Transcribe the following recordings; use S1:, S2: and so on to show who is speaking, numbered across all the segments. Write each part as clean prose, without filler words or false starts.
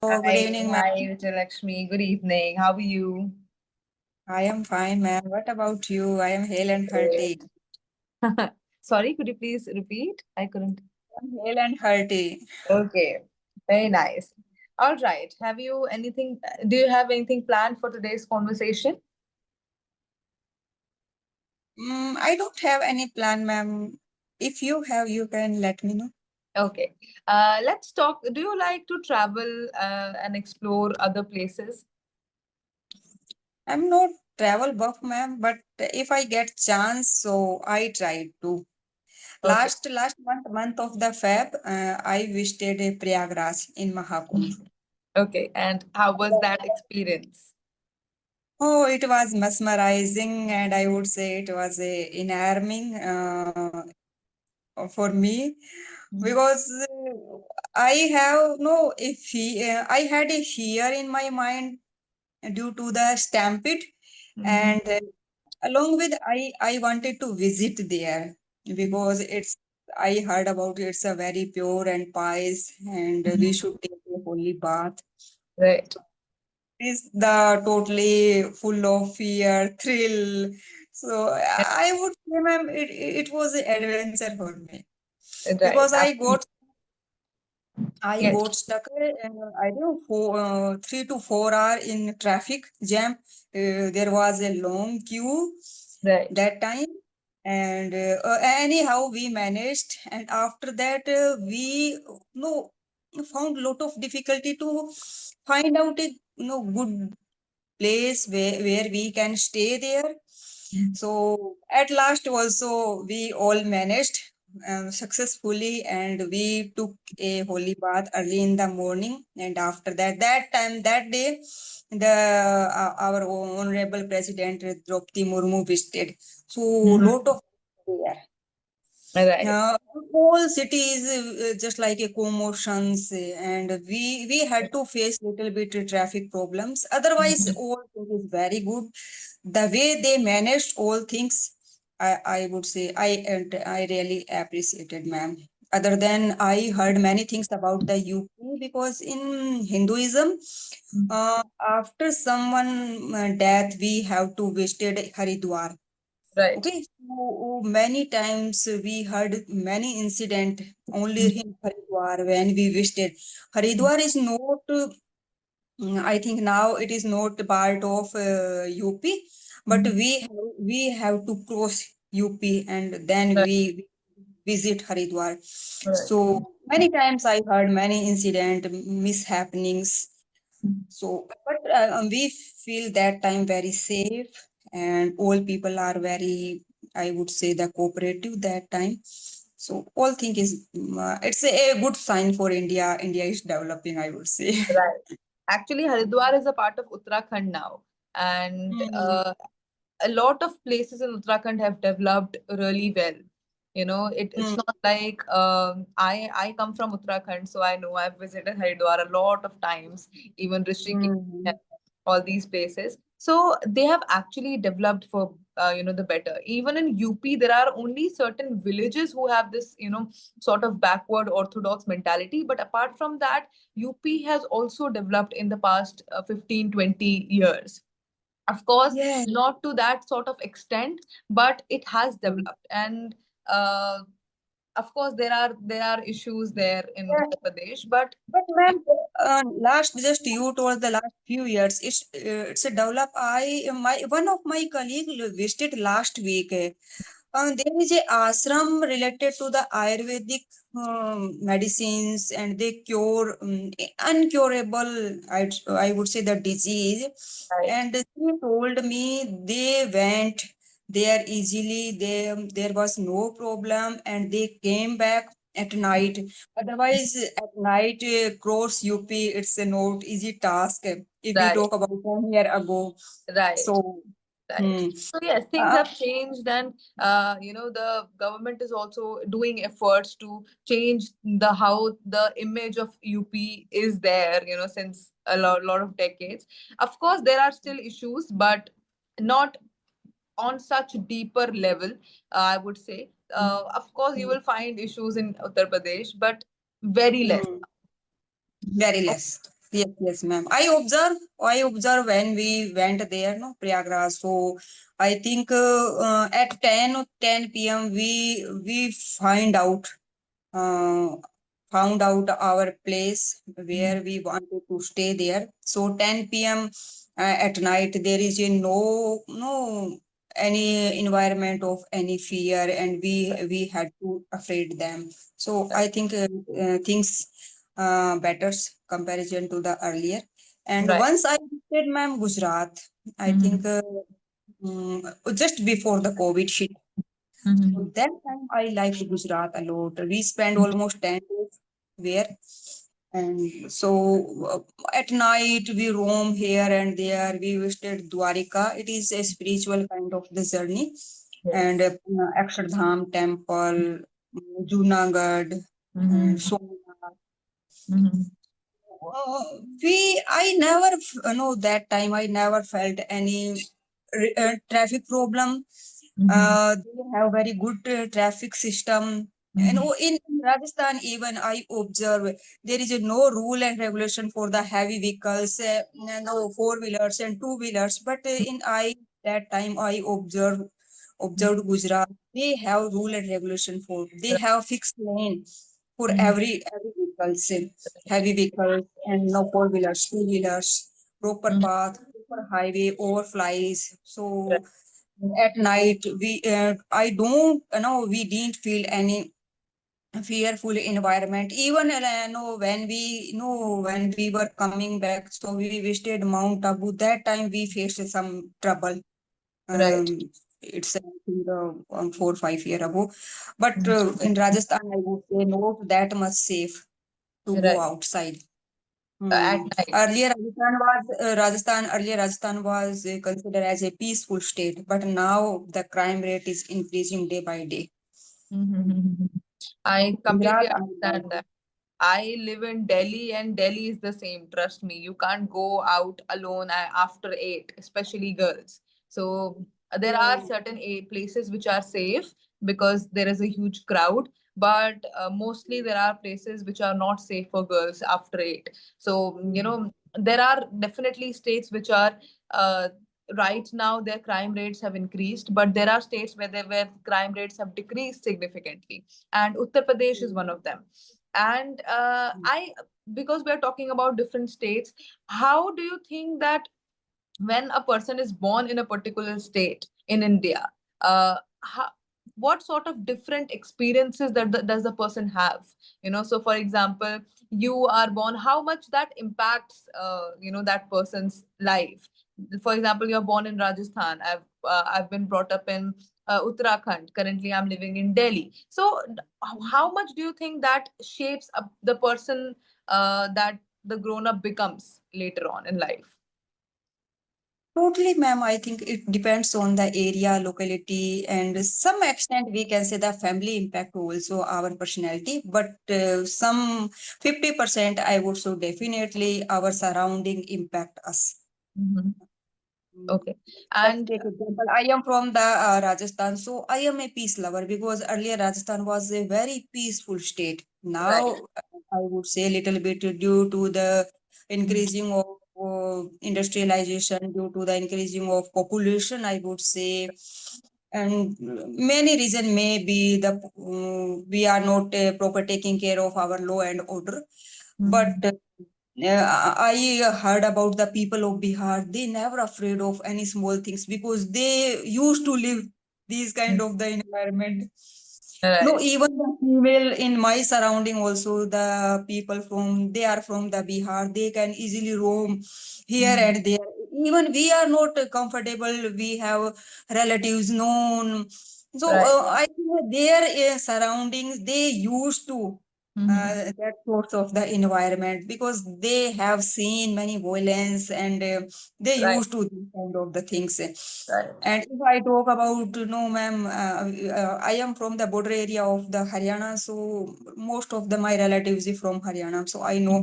S1: Oh, good
S2: Hi,
S1: evening, ma'am.
S2: hi, Vijay Laxmi. Good evening. How are you?
S1: I am fine, ma'am. What about you? I am hale and hearty.
S2: Great. Sorry, could you please repeat? I couldn't.
S1: I'm hale and hearty.
S2: Okay, very nice. All right. Do you have anything planned for today's conversation?
S1: I don't have any plan, ma'am. If you have, you can let me know.
S2: Okay. Let's talk. Do you like to travel and explore other places?
S1: I'm not travel buff, ma'am, but if I get chance, so I try to.
S2: Okay.
S1: Last month of the Feb, I visited Prayagraj in Mahakumbh.
S2: Okay. And how was that experience?
S1: Oh, it was mesmerizing, and I would say it was a enarming for me because I have no if I had a fear in my mind due to the stampede,
S2: Mm-hmm.
S1: and along with I wanted to visit there because I heard about it's a very pure and pious, and we
S2: Mhm.
S1: should take a holy bath.
S2: Right.
S1: Is the totally full of fear, thrill. So I would say, ma'am, it was an adventure for me
S2: Right.
S1: because
S2: Absolutely.
S1: I
S2: Yes.
S1: got stuck. I don't know, 3 to 4 hour in traffic jam. There was a long queue
S2: Right.
S1: that time, and anyhow we managed. And after that, we no found lot of difficulty to find out a good place where we can stay there. So at last also we all managed successfully, and we took a holy bath early in the morning. And after that day, the our honorable president Draupadi Murmu visited. So lot
S2: Mhm.
S1: of there.
S2: Right.
S1: Uh, whole city is just like a commotions, and we had to face little bit traffic problems. Otherwise,
S2: Mhm.
S1: all things is very good. The way they managed all things, I would say I really appreciated, ma'am. Other than I heard many things about the UP because in Hinduism, after someone death, we have to visit Haridwar.
S2: Right.
S1: Okay, so many times we heard many incident only in Haridwar when we visited. Haridwar is not, I think now it is not part of UP, but
S2: Mhm.
S1: we have to cross UP and then
S2: Right.
S1: we visit Haridwar.
S2: Right.
S1: So many times I heard many incident mishappenings. So, but we feel that time very safe, and all people are very, I would say, the cooperative that time. So, all thing is, it's a good sign for India. India is developing, I would say.
S2: Right. Actually, Haridwar is a part of Uttarakhand now, and
S1: Hmm.
S2: a lot of places in Uttarakhand have developed really well. It's
S1: Hmm.
S2: not like I come from Uttarakhand, so I know I've visited Haridwar a lot of times, even Rishikesh,
S1: Hmm.
S2: all these places. So they have actually developed for the better. Even in UP, there are only certain villages who have this sort of backward orthodox mentality. But apart from that, UP has also developed in the past 15, 20 years. Of course,
S1: Yeah.
S2: not to that sort of extent, but it has developed. And uh, of course, there are issues there in
S1: Yeah.
S2: Uttar Pradesh, but
S1: But ma'am, last just you told the last few years, it's a develop. I my one of my colleague visited last week. There is a ashram related to the Ayurvedic medicines, and they cure uncurable, I would say, the disease.
S2: right,
S1: And she told me they went there easily. There was no problem, and they came back at night. Otherwise, at night cross UP, it's a not easy task if we
S2: right,
S1: talk about 1 year ago.
S2: right.
S1: So.
S2: Right.
S1: Hmm.
S2: So yes, things
S1: Uh,
S2: have changed, and the government is also doing efforts to change the how the image of UP is there. Since a lot of decades. Of course, there are still issues, but not on such deeper level. I would say. Of course, you will find issues in Uttar Pradesh, but very less.
S1: hmm. Very less. Yes, yes, ma'am. I observe when we went there, no, Prayagraj. So I think at 10 p.m. we uh, found out our place
S2: Mhm.
S1: where we wanted to stay there. So 10 p.m. At night there is a no any environment of any fear, and we had to afraid them. So I think things better comparison to the earlier. And
S2: Right.
S1: once I visited, ma'am, Gujarat, I think
S2: Mhm.
S1: just before the COVID hit. So
S2: Mhm.
S1: that time I liked Gujarat a lot. We spent
S2: Mhm.
S1: almost 10 days there. And so at night we roam here and there. We visited Dwarika. It is a spiritual kind of the journey. And
S2: Yes.
S1: Akshardham temple, Junagadh, and
S2: Mhm.
S1: Somnath.
S2: Mhm.
S1: I never, that time I never felt any traffic problem.
S2: Mhm.
S1: They have very good traffic system. And
S2: Mhm.
S1: in Rajasthan, even I observe there is no rule and regulation for the heavy vehicles, no four wheelers and two wheelers. But in I that time I observed Gujarat. They have rule and regulation for. They have fixed lane for
S2: Mhm.
S1: every vehicles, heavy vehicles and no four wheelers, two wheelers, proper
S2: Mhm.
S1: path, proper highway, overflies. So
S2: Right.
S1: at night we I don't we didn't feel any fearful environment. Even when we when we were coming back, so we visited Mount Abu. That time we faced some trouble. um,
S2: Right.
S1: it's I think 4 5 year ago. But
S2: Mhm.
S1: in Rajasthan I would say not that much safe to go
S2: Right.
S1: outside.
S2: At night.
S1: Earlier Rajasthan was considered as a peaceful state, but now the crime rate is increasing day by day.
S2: Mhm. I completely
S1: Gujarat, I
S2: understand
S1: like.
S2: that. I live in Delhi and Delhi is the same. Trust me, you can't go out alone after 8, especially girls. So there are
S1: Yeah.
S2: certain places which are safe because there is a huge crowd, but mostly there are places which are not safe for girls after 8. So, there are definitely states which are right now their crime rates have increased, but there are states where crime rates have decreased significantly, and Uttar Pradesh is one of them. And I because we're talking about different states, how do you think that when a person is born in a particular state in India, how, what sort of different experiences does the person have? So for example, you are born, how much that impacts, that person's life. For example, you're born in Rajasthan. I've been brought up in Uttarakhand. Currently, I'm living in Delhi. So, how much do you think that shapes up the person that the grown up becomes later on in life?
S1: Totally, ma'am. I think it depends on the area, locality, and some extent we can say the family impact also our personality. But some 50%, I would say definitely our surrounding impact us.
S2: Mhm.
S1: Mm.
S2: Okay.
S1: Let's
S2: And
S1: take example. I am from the Rajasthan, so I am a peace lover because earlier Rajasthan was a very peaceful state.
S2: right.
S1: Now, I would say a little bit due to the
S2: Mhm.
S1: increasing of industrialization, due to the increasing of population, I would say, and many reason may be the we are not proper taking care of our law and order. But
S2: Mhm.
S1: I heard about the people of Bihar. They never afraid of any small things because they used to live these kind of the environment. No,
S2: Right.
S1: even the female in my surrounding also, the people from they are from the Bihar. They can easily roam here
S2: Mhm.
S1: and there. Even we are not comfortable. We have relatives known. So
S2: Right.
S1: I think their surroundings they used to
S2: Mhm.
S1: that sorts of the environment because they have seen many violence, and they
S2: Right.
S1: used to these kind of the things.
S2: Right.
S1: And if I talk about, no, ma'am, I am from the border area of the Haryana, so most of the my relatives is from Haryana, so I know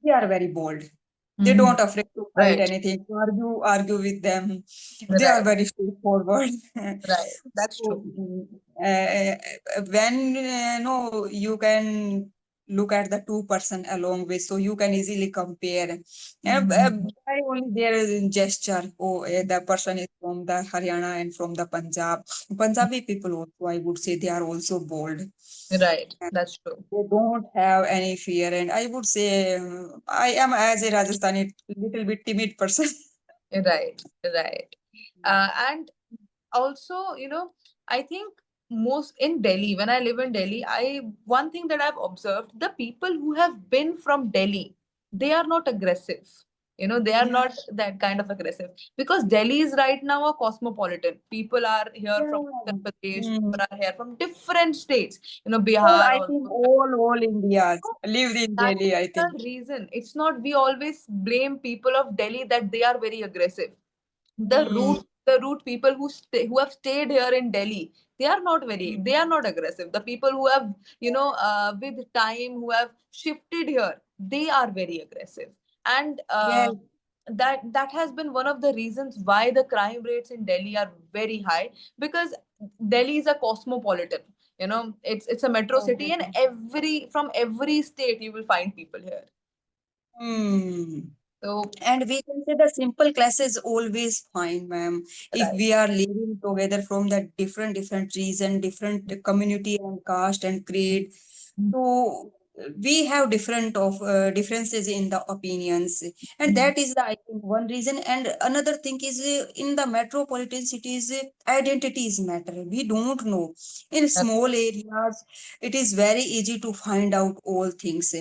S1: they are very bold. They
S2: Mhm.
S1: don't afraid to fight
S2: Right.
S1: anything, to argue with them. They are
S2: Right.
S1: very straightforward.
S2: Right. That's
S1: So
S2: true.
S1: when no, you can. look at the two person along with, so you can easily compare.
S2: Mhm.
S1: By only their gesture, oh, the person is from the Haryana and from the Punjab. Punjabi people also, I would say, they are also bold.
S2: Right, that's true.
S1: They don't have any fear, and I would say I am as a Rajasthani little bit timid person.
S2: Right, right. And also, I think most in Delhi, when I live in Delhi, I one thing that I've observed, the people who have been from Delhi, they are not aggressive. They are
S1: Yeah,
S2: not that kind of aggressive, because Delhi is right now a cosmopolitan. People are here from Uttar
S1: yeah.
S2: Pradesh,
S1: Mm.
S2: people are here from different states,
S1: All,
S2: Bihar
S1: I think
S2: also.
S1: all India's lived in
S2: That is
S1: Delhi, I think.
S2: the reason. It's not, we always blame people of Delhi that they are very aggressive. The
S1: Mm.
S2: root people who have stayed here in Delhi, they are not aggressive. The people who have, with time, who have shifted here, they are very aggressive. And
S1: Yes.
S2: that has been one of the reasons why the crime rates in Delhi are very high, because Delhi is a cosmopolitan. It's a metro city, and from every state you will find people here.
S1: Hmm.
S2: So
S1: And we can say the simple classes always fine, ma'am. If
S2: right.
S1: we are living together from the different region, different community and caste and creed, so we have differences in the opinions, and that is the, I think, one reason. And another thing is in the metropolitan cities, identities matter. We don't know. In small areas, it is very easy to find out all things.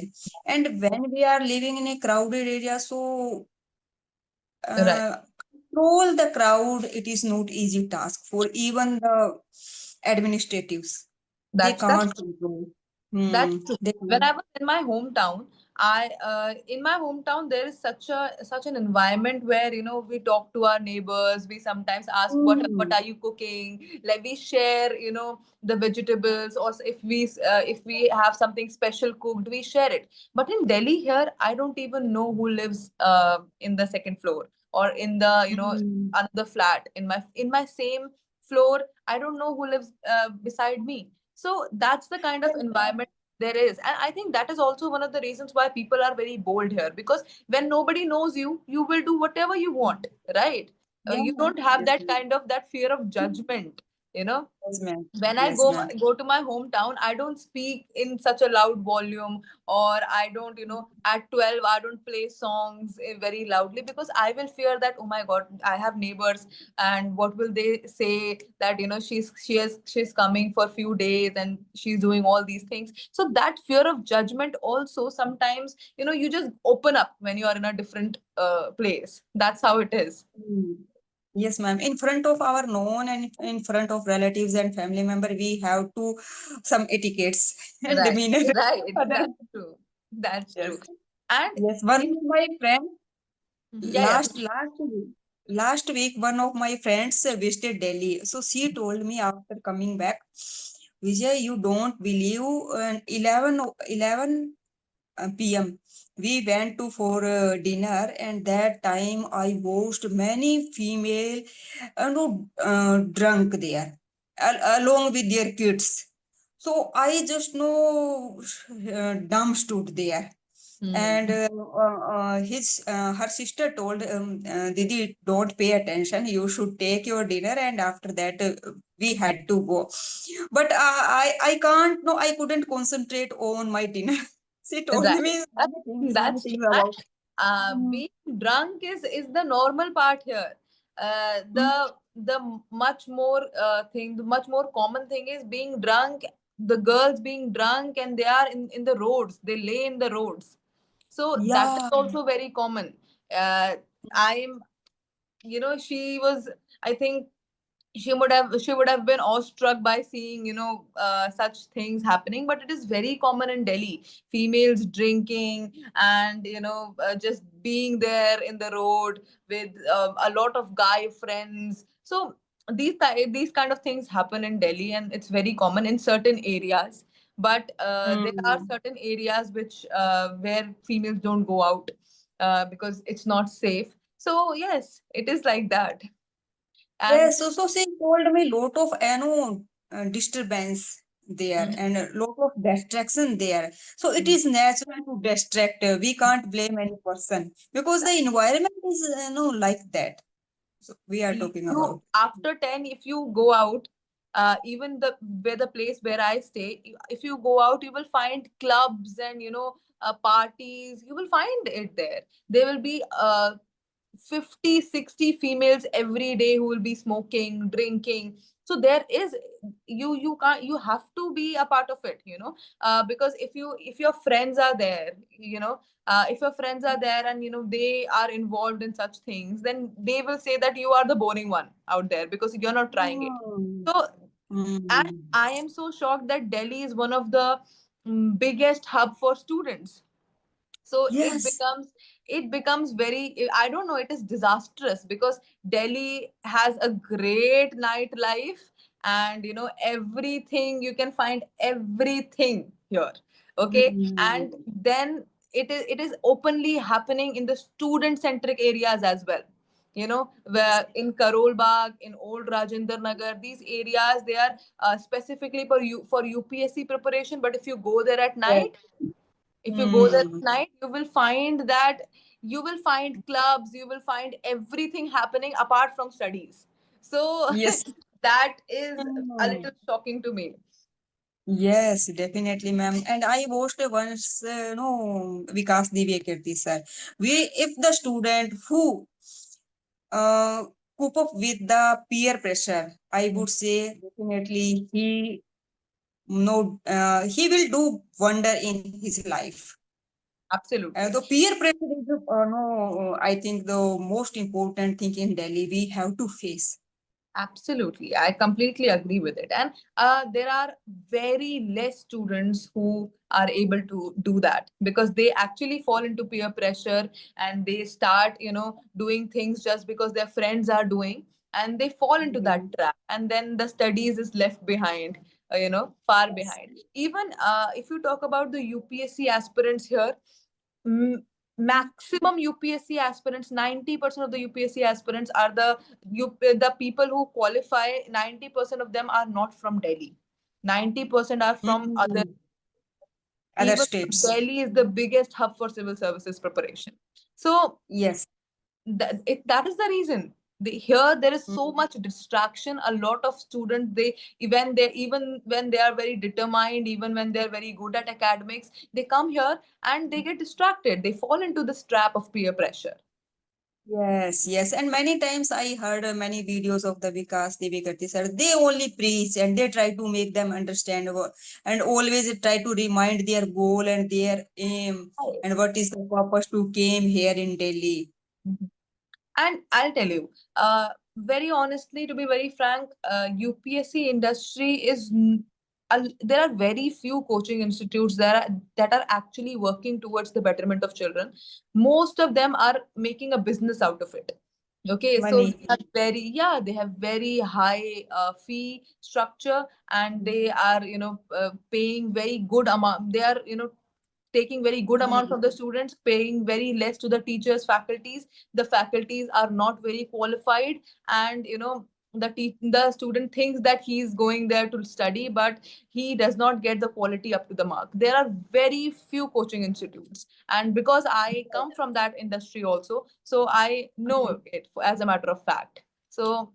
S1: And when we are living in a crowded area, so
S2: Right.
S1: uh, control the crowd, it is not easy task for even the administratives. They
S2: That's
S1: can't control.
S2: That's true.
S1: They
S2: When
S1: can't.
S2: I was in my hometown, I in my hometown there is such an environment where we talk to our neighbors. We sometimes ask what
S1: Hmm.
S2: are you cooking. Like we share the vegetables, or if we have something special cooked, we share it. But in Delhi here, I don't even know who lives in the second floor, or in the
S1: Hmm.
S2: another flat in my same floor. I don't know who lives beside me. So that's the kind of
S1: Yes.
S2: environment there is. And I think that is also one of the reasons why people are very bold here, because when nobody knows you, you will do whatever you want, right?
S1: Yeah.
S2: You don't have
S1: Yes,
S2: that
S1: ma'am.
S2: kind of that fear of judgment, you know
S1: Yes, ma'am.
S2: when I
S1: Yes, ma'am.
S2: go to my hometown, I don't speak in such a loud volume, or I don't, at 12 I don't play songs very loudly, because I will fear that, oh my god, I have neighbors, and what will they say, that she's coming for a few days and she's doing all these things. So that fear of judgment also, sometimes you just open up when you are in a different place. That's how it is.
S1: Hmm. Yes, ma'am. In front of our known and in front of relatives and family member, we have to some etiquettes and
S2: Right,
S1: demeanor.
S2: right,
S1: Other,
S2: that's true, that's true.
S1: yes.
S2: And
S1: Yes. One
S2: in
S1: of my friend
S2: yeah, yeah,
S1: last week, one of my friends visited Delhi. So she told me after coming back, Vijay, you don't believe 11 p.m. We went to for dinner, and that time I watched many female no, drunk there along with their kids. So I just know dumb stood there. And
S2: hmm.
S1: his her sister told Didi, don't pay attention. You should take your dinner. And after that, we had to go. But I can't. No, I couldn't concentrate on my dinner. She told
S2: Right.
S1: me many
S2: That's true.
S1: things about.
S2: Being drunk is the normal part here. The much more the much more common thing is being drunk. The girls being drunk, and they are in the roads. They lay in the roads. So that is
S1: Yeah.
S2: also very common. I'm she was, I think, she would have been awestruck by seeing such things happening. But it is very common in Delhi, females drinking, and just being there in the road with a lot of guy friends. So these kind of things happen in Delhi, and it's very common in certain areas. But there are
S1: Mm.
S2: certain areas which where females don't go out because it's not safe. So yes, it is like that. And
S1: Yes, so she told me lot of disturbance. there
S2: Mhm.
S1: and a lot of distraction there. So it
S2: Mhm.
S1: is natural to distract. We can't blame any person because the environment is like that. So we are talking
S2: You
S1: about.
S2: after 10, if you go out, even the place where I stay, if you go out, you will find clubs and parties. You will find it there. There will be 50, 60 females every day who will be smoking, drinking. So there is, you can't, you have to be a part of it, because if your friends are there, if your friends are there and they are involved in such things, then they will say that you are the boring one out there because you're not trying it.
S1: Hmm.
S2: So, and
S1: Hmm.
S2: I am so shocked that Delhi is one of the biggest hub for students. So
S1: Yes.
S2: it becomes very, I don't know, it is disastrous because Delhi has a great nightlife, and everything, you can find everything here. Okay,
S1: Hmm.
S2: and then it is openly happening in the student centric areas as well. Where in Karol Bagh, in Old Rajendra Nagar, these areas, they are specifically for UPSC preparation. But if you go there at
S1: Yes.
S2: night, if you go there
S1: Hmm.
S2: at night, you will find that you will find clubs, you will find everything happening apart from studies. So
S1: Yes.
S2: that is a
S1: Hmm.
S2: little shocking to me.
S1: Yes, definitely, ma'am. And I watched once, Vikas Divya sir. If the student who uh, cope up with the peer pressure, I
S2: Mm.
S1: would say definitely he will do wonder in his life. The
S2: Absolutely.
S1: peer pressure is no, I think the most important thing in Delhi we have to face.
S2: Absolutely, I completely agree with it. And there are very less students who are able to do that because they actually fall into peer pressure, and they start, doing things just because their friends are doing, and they fall into that
S1: Mhm.
S2: trap. And then the studies is left behind, far
S1: Yes.
S2: behind. Even if you talk about the UPSC aspirants here, maximum UPSC aspirants, 90% of the UPSC aspirants are the people who qualify. 90% of them are not from Delhi. 90% are from other.
S1: Mm. Other
S2: Even
S1: states.
S2: Delhi is the biggest hub for civil services preparation. So
S1: Yes.
S2: that is the reason. Here there is so
S1: Mm.
S2: much distraction. A lot of students, even when they are very determined, even when they are very good at academics, they come here and they get distracted. They fall into this trap of peer pressure.
S1: Yes, yes, and many times I heard many videos of the Vikas Devi sir. They only preach and they try to make them understand and always try to remind their goal and their aim
S2: Right.
S1: and what is the purpose to came here in Delhi.
S2: Mhm. And I'll tell you, very honestly, to be very frank, UPSC industry there are very few coaching institutes that are actually working towards the betterment of children. Most of them are making a business out of it. Okay, so
S1: Money.
S2: they have very high fee structure, and they are, paying very good amount. They are, taking very good amount
S1: Mm.
S2: from the students, paying very less to the teachers, faculties. The faculties are not very qualified, and the student thinks that he is going there to study, but he does not get the quality up to the mark. There are very few coaching institutes, and because I come from that industry also, so I know it as a matter of fact. So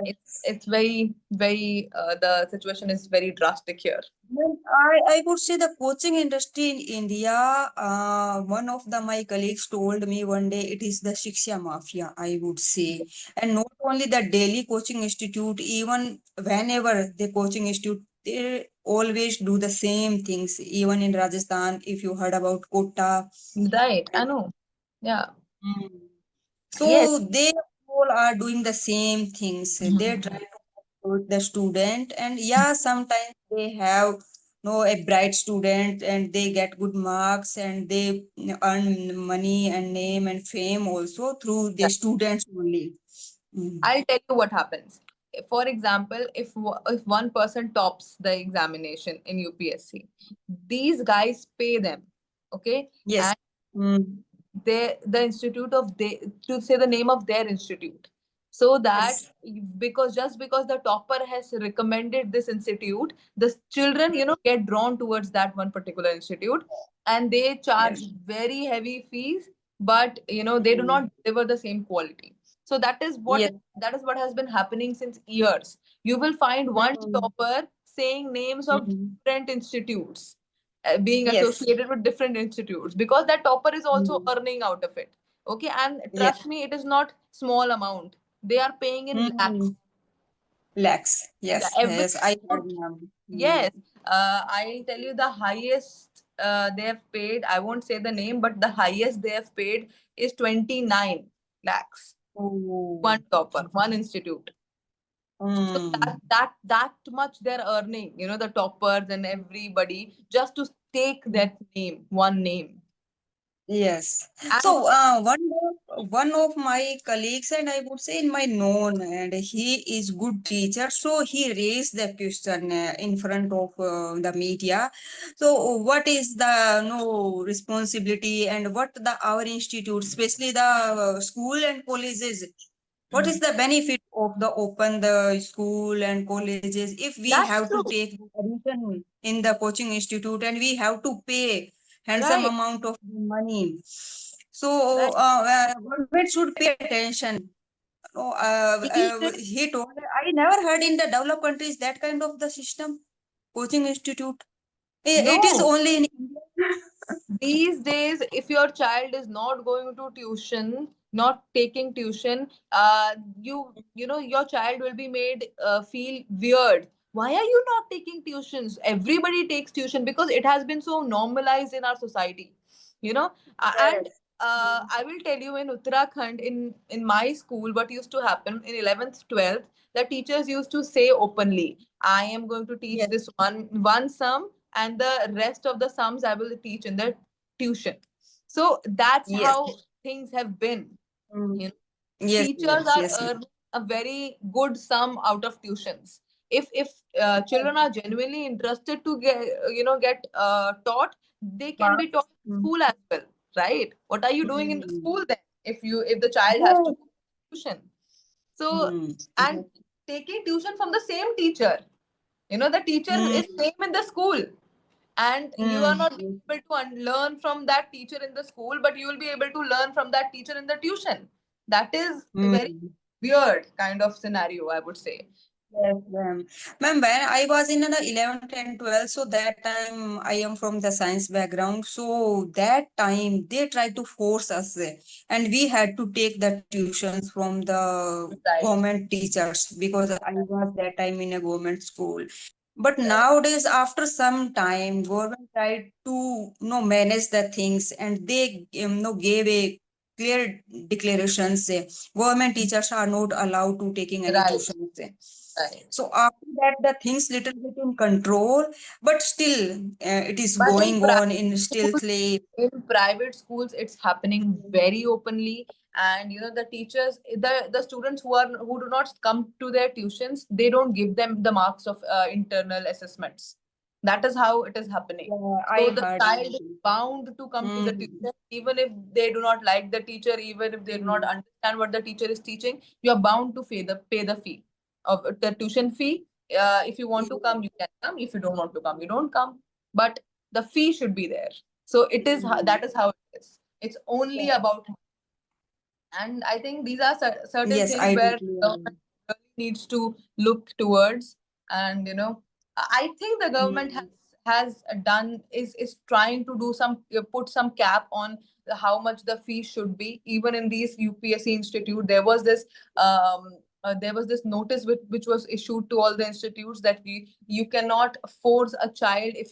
S1: Yes.
S2: it's very, the situation is very drastic here.
S1: Well, I would say the coaching industry in India, one of my colleagues told me one day it is the Shiksha Mafia, I would say. And not only the Delhi Coaching Institute, even whenever the coaching institute, they always do the same things. Even in Rajasthan, if you heard about Kota.
S2: Right, I know. Yeah.
S1: And
S2: Yes.
S1: so they all are doing the same things. They try
S2: Mhm.
S1: to support the student, and yeah, sometimes they have a bright student and they get good marks and they earn money and name and fame also through the students only. Mm.
S2: I'll tell you what happens. For example, if one person tops the examination in UPSC, these guys pay them, okay,
S1: Yes.
S2: and
S1: Mm.
S2: the institute of they to say the name of their institute. so that
S1: Yes.
S2: because just because the topper has recommended this institute, the children get drawn towards that one particular institute, and they charge
S1: Yes.
S2: very heavy fees, but they do
S1: Mm.
S2: not deliver the same quality. So
S1: Yes.
S2: that is what has been happening since years. You will find one
S1: Mm.
S2: topper saying names of
S1: Mm.
S2: different institutes, being
S1: Yes.
S2: associated with different institutes, because that topper is also
S1: Mm.
S2: earning out of it. Okay, and
S1: Yes.
S2: trust me, it is not small amount. They are paying in lakhs.
S1: Mm. Lakhs.
S2: Yeah,
S1: Yes.
S2: every
S1: Yes. I heard
S2: institute.
S1: now. Mm.
S2: Yes, I'll tell you the highest they have paid. I won't say the name, but the highest they have paid is 29 lakhs.
S1: Oh.
S2: One topper, one institute. So
S1: Mm.
S2: that much they're earning, the toppers and everybody, just to take that name, one name.
S1: Yes.
S2: And
S1: So one of my colleagues, and I would say in my known, and he is good teacher. So he raised the question in front of the media. So what is the no responsibility, and what the our institute, especially the school and colleges, what is
S2: Mhm.
S1: the benefit of the open the school and colleges if we
S2: That's
S1: have to
S2: true,
S1: take the admission in the coaching institute and we have to pay handsome
S2: right?
S1: amount of money? So
S2: Right.
S1: government should pay attention. No,
S2: These days,
S1: he told, I never heard in the developed countries that kind of the system, coaching institute. It is
S2: no.
S1: only in India.
S2: These days, if your child is not going to tuition, not taking tuition, your child will be made feel weird. Why are you not taking tuitions? Everybody takes tuition because it has been so normalized in our society, you know and
S1: Yes.
S2: I will tell you, in Uttarakhand, in my school, what used to happen in 11th 12th, the teachers used to say openly, I am going to teach
S1: Yes.
S2: this one sum, and the rest of the sums I will teach in the tuition. So that's
S1: Yes.
S2: how things have been.
S1: Mm.
S2: you know
S1: Yes.
S2: Teachers
S1: Yes.
S2: are
S1: Yes.
S2: earning a very good sum out of tuitions. If children are genuinely interested to get taught, they can be taught in
S1: Mm.
S2: school as well, right? What are you doing in the
S1: Mm.
S2: school then, if the child has to
S1: Yes.
S2: go to tuition? So,
S1: Mm.
S2: and
S1: Yes.
S2: taking tuition from the same teacher, the teacher is
S1: Mm.
S2: same in the school, and you are
S1: Mm.
S2: not able to learn from that teacher in the school, but you will be able to learn from that teacher in the tuition. That is a very
S1: Mm.
S2: weird kind of scenario, I would say.
S1: Yes, ma'am. Ma'am, when I was in the 11th and 12th, so that time I am from the science background. So that time they tried to force us, and we had to take the tuitions from the
S2: Right.
S1: government teachers because I was that time in a government school. But
S2: Right.
S1: nowadays, after some time, government tried to manage the things, and they gave a clear declarations. Government teachers are not allowed to taking any
S2: Right.
S1: tuitions.
S2: Right.
S1: So after that, the things little bit in control, but still it is
S2: But
S1: going on in still
S2: schools,
S1: slave.
S2: in private schools, it's happening very openly. And the teachers, the students who do not come to their tuitions, they don't give them the marks of internal assessments. That is how it is happening.
S1: Yeah,
S2: So
S1: I
S2: the
S1: heard.
S2: child is bound to come to the
S1: Mm,
S2: tuition, even if they do not like the teacher, even if they do not
S1: mm,
S2: understand what the teacher is teaching. You are bound to pay the fee of the tuition fee. If you want to come, you can come. If you don't want to come, you don't come. But the fee should be there. So
S1: mm.
S2: that is how it is. It's only
S1: Yeah.
S2: about, and I think these are certain
S1: Yes,
S2: things
S1: I
S2: where
S1: totally
S2: government
S1: agree.
S2: really needs to look towards. And I think the government
S1: Mm,
S2: has done is trying to do some put some cap on how much the fee should be. Even in these UPSC institute, there was this notice which was issued to all the institutes, that you cannot force a child. If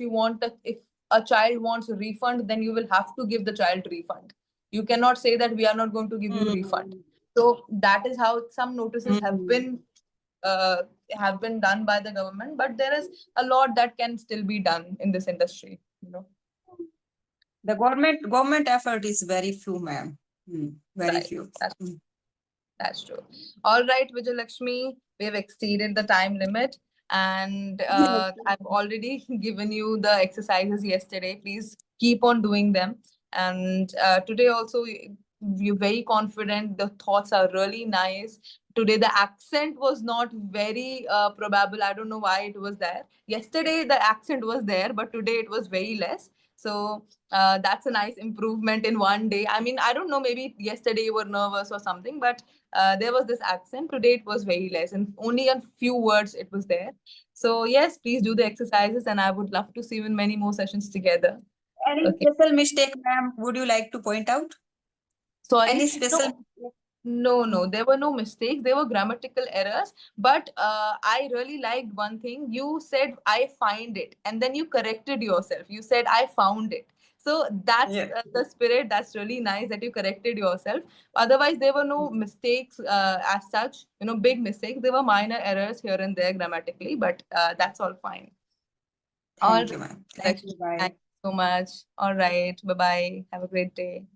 S2: a child wants a refund, then you will have to give the child refund. You cannot say that we are not going to give you refund.
S1: mm,
S2: So that is how some notices
S1: mm.
S2: uh, have been done by the government, but there is a lot that can still be done in this industry.
S1: The government effort is very few, ma'am. Very
S2: Right.
S1: few.
S2: That's
S1: Mm.
S2: that's true. All right, Vijay Lakshmi, we've exceeded the time limit, and
S1: Yes.
S2: I've already given you the exercises yesterday. Please keep on doing them, and today also you're very confident. The thoughts are really nice. Today the accent was not very probable. I don't know why it was there. Yesterday the accent was there, but today it was very less. So that's a nice improvement in one day. I mean, I don't know, maybe yesterday you were nervous or something, but there was this accent. Today it was very less, and only a few words it was there. So yes, please do the exercises, and I would love to see you in many more sessions together.
S1: Any
S2: Okay.
S1: special mistake, ma'am, would you like to point out?
S2: Sorry.
S1: Any special
S2: No, no, there were no mistakes. There were grammatical errors. But I really liked one thing. You said, I find it. And then you corrected yourself. You said, I found it. So that's
S1: Yeah.
S2: the spirit. That's really nice that you corrected yourself. Otherwise, there were no mistakes as such, big mistakes. There were minor errors here and there grammatically, but that's all fine. All
S1: Thank
S2: right,
S1: you, ma'am. Thank you.
S2: Lakshmi, thank
S1: Bye.
S2: you so much. All right. Bye bye. Have a great day.